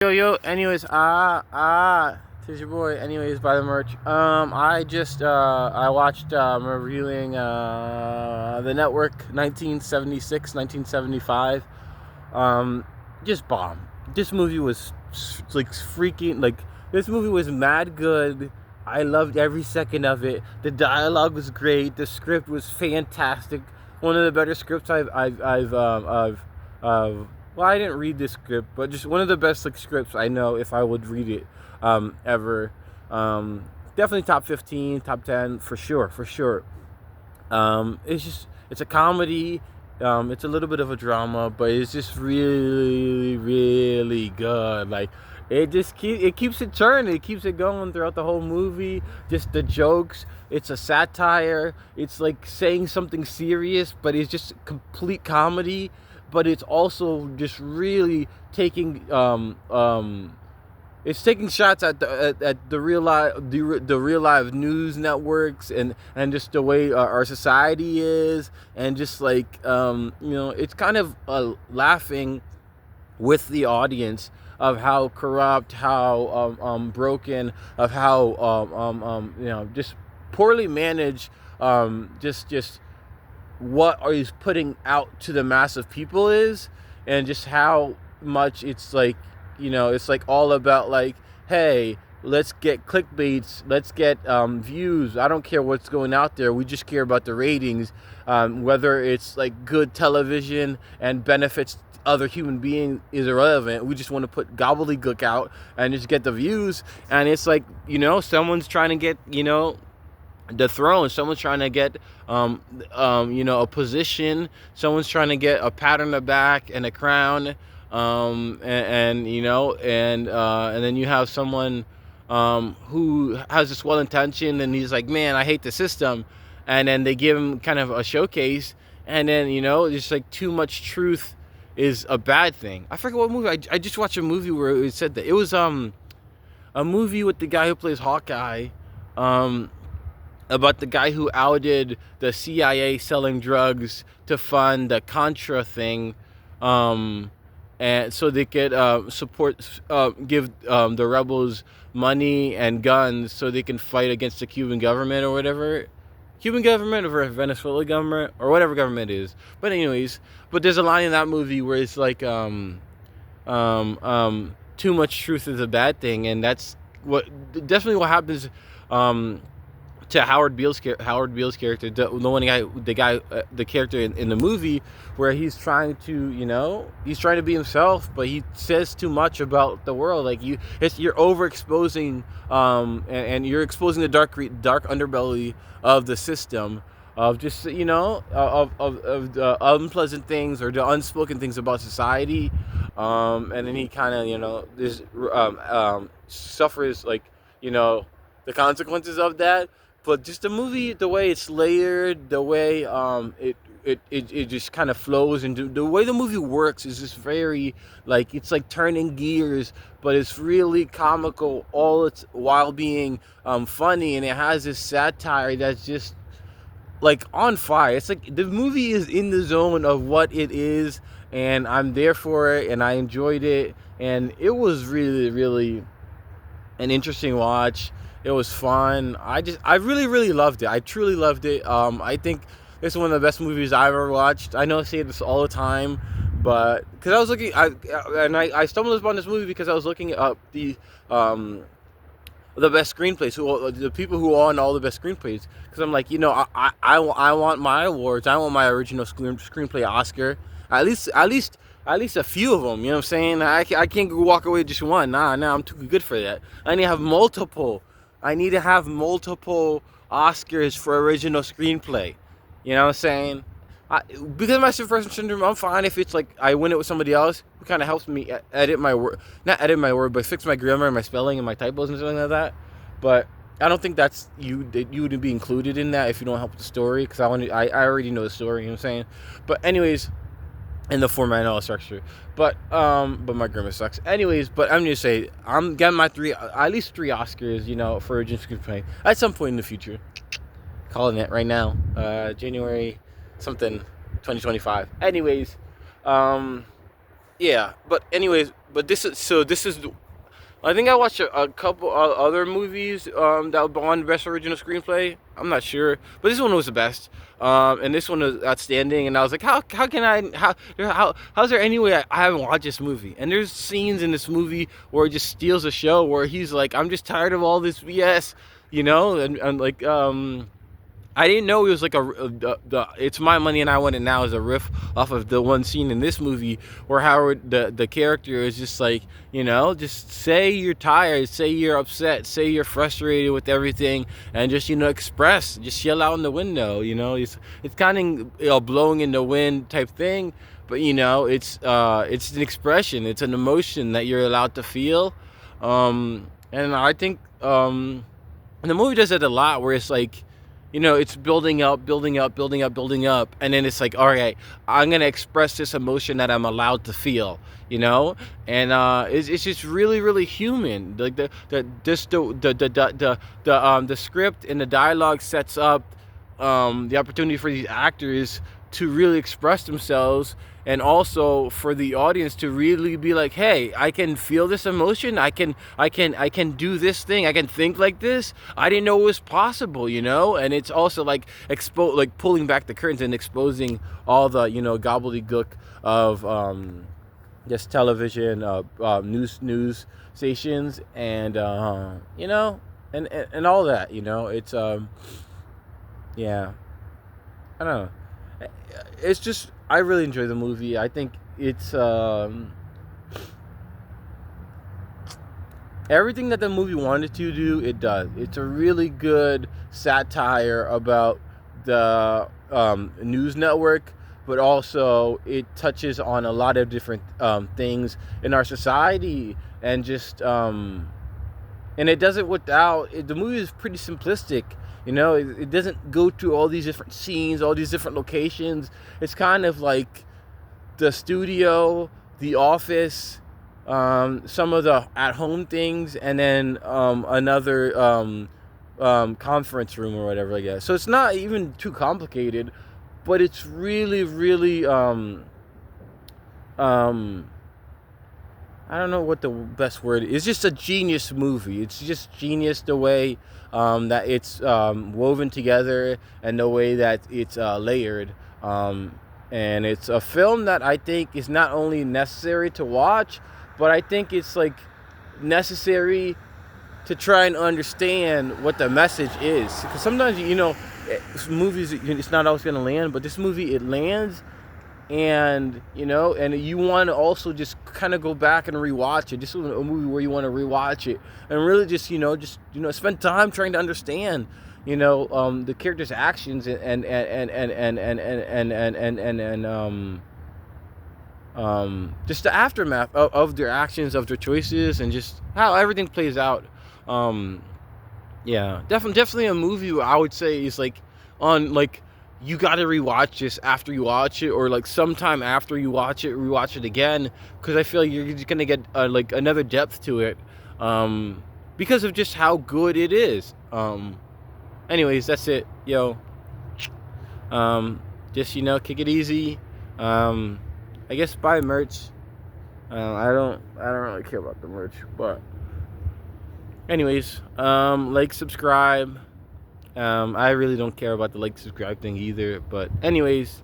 Anyways, it's your boy. Anyways, buy the merch. I watched reviewing the Network 1976, 1975. Just bomb. This movie was like freaking like. This movie was mad good. I loved every second of it. The dialogue was great. The script was fantastic. One of the better scripts well, I didn't read this script, but just one of the best like scripts I know if I would read it ever. Definitely top 15, top 10 for sure, for sure. It's a comedy. It's a little bit of a drama, but it's just really, really good. Like it keeps it turning. It keeps it going throughout the whole movie. Just the jokes. It's a satire. It's like saying something serious, but it's just complete comedy. But it's also just really taking it's taking shots at the real life news networks and just the way our society is, and just like it's kind of laughing with the audience of how corrupt, how broken, of how just poorly managed, just what he's putting out to the mass of people is, and just how much it's like, it's like all about like, hey, let's get clickbaits, let's get views. I don't care what's going out there. We just care about the ratings, whether it's like good television and benefits other human being is irrelevant. We just want to put gobbledygook out and just get the views. And it's like, someone's trying to get, the throne. Someone's trying to get a position. Someone's trying to get a pat on the back and a crown. And then you have someone who has this well intention, and he's like, man, I hate the system. And then they give him kind of a showcase, and then just like too much truth is a bad thing. I forget what movie. I just watched a movie where it said that. It was a movie with the guy who plays Hawkeye, about the guy who outed the CIA selling drugs to fund the Contra thing, and so they could give the rebels money and guns so they can fight against the Cuban government or whatever. Cuban government or Venezuela government or whatever government it is. But anyways, there's a line in that movie where it's like too much truth is a bad thing, and that's definitely what happens to Howard Beale's character, the character in the movie, where he's trying to be himself, but he says too much about the world. Like you're overexposing, and you're exposing the dark underbelly of the system, of just of the unpleasant things or the unspoken things about society, and then he kind of suffers like the consequences of that. But just the movie, the way it's layered, the way it just kind of flows, and the way the movie works is just very like, it's like turning gears, but it's really comical while being funny, and it has this satire that's just like on fire. It's like the movie is in the zone of what it is, and I'm there for it, and I enjoyed it, and it was really, really an interesting watch. It was fun. I really, really loved it. I truly loved it. I think this is one of the best movies I've ever watched. I know I say this all the time, but because I was looking, I stumbled upon this movie because I was looking up the best screenplays, the people who won all the best screenplays. Because I'm like, I want my awards. I want my original screenplay Oscar. At least a few of them. You know what I'm saying? I can't walk away with just one. Nah, I'm too good for that. I need to have multiple. Oscars for original screenplay. You know what I'm saying? Because of my first syndrome, I'm fine if it's like I win it with somebody else. It kind of helps me edit my word, not edit my word, but fix my grammar and my spelling and my typos and something like that. But I don't think that's you wouldn't be included in that if you don't help the story, because I already know the story. You know what I'm saying? But anyways, in the format and all the structure, but my grammar sucks. Anyways, but I'm gonna say I'm getting my at least three Oscars, for original screenplay at some point in the future. Calling it right now, January something 2025. Anyways, yeah. But anyways, but this is I think I watched a couple other movies that won Best Original Screenplay. I'm not sure, but this one was the best. And this one was outstanding. And I was like, how can I how's there any way I haven't watched this movie? And there's scenes in this movie where it just steals the show, where he's like, I'm just tired of all this BS, and like I didn't know it was like the "It's My Money and I Want It Now" is a riff off of the one scene in this movie where Howard, the character, is just like, just say you're tired, say you're upset, say you're frustrated with everything, and just express, just yell out in the window. It's kind of blowing in the wind type thing, but it's an expression, it's an emotion that you're allowed to feel, and I think and the movie does it a lot, where it's like, it's building up, building up, building up, building up, and then it's like, all right, I'm gonna express this emotion that I'm allowed to feel, and it's just really, really human. Like the script and the dialogue sets up the opportunity for these actors to really express themselves, and also for the audience to really be like, hey, I can feel this emotion, I can do this thing, I can think like this, I didn't know it was possible, and it's also like like pulling back the curtains and exposing all the gobbledygook of just television, news stations, and and all that, it's yeah, I don't know. It's just, I really enjoy the movie. I think it's everything that the movie wanted to do, it does. It's a really good satire about the news network, but also it touches on a lot of different things in our society, and just and it does it without the movie is pretty simplistic. It doesn't go to all these different scenes, all these different locations. It's kind of like the studio, the office, some of the at-home things, and then another conference room or whatever, I guess. So it's not even too complicated, but it's really, really I don't know what the best word is. It's just a genius movie. It's just genius the way that it's woven together, and the way that it's layered. And it's a film that I think is not only necessary to watch, but I think it's like necessary to try and understand what the message is. Because sometimes, movies, it's not always going to land, but this movie, it lands. And and you want to also just kind of go back and rewatch it. This is a movie where you want to rewatch it and really just spend time trying to understand the characters' actions, and just the aftermath of their actions, of their choices, and just how everything plays out. Yeah, definitely a movie where I would say is like on like you got to rewatch this after you watch it, or like sometime after you watch it, rewatch it again, because I feel like you're just gonna get like another depth to it, because of just how good it is. Anyways, that's it, yo. Just kick it easy. I guess buy merch. I don't really care about the merch, but anyways, like, subscribe. I really don't care about the like, subscribe thing either. But anyways,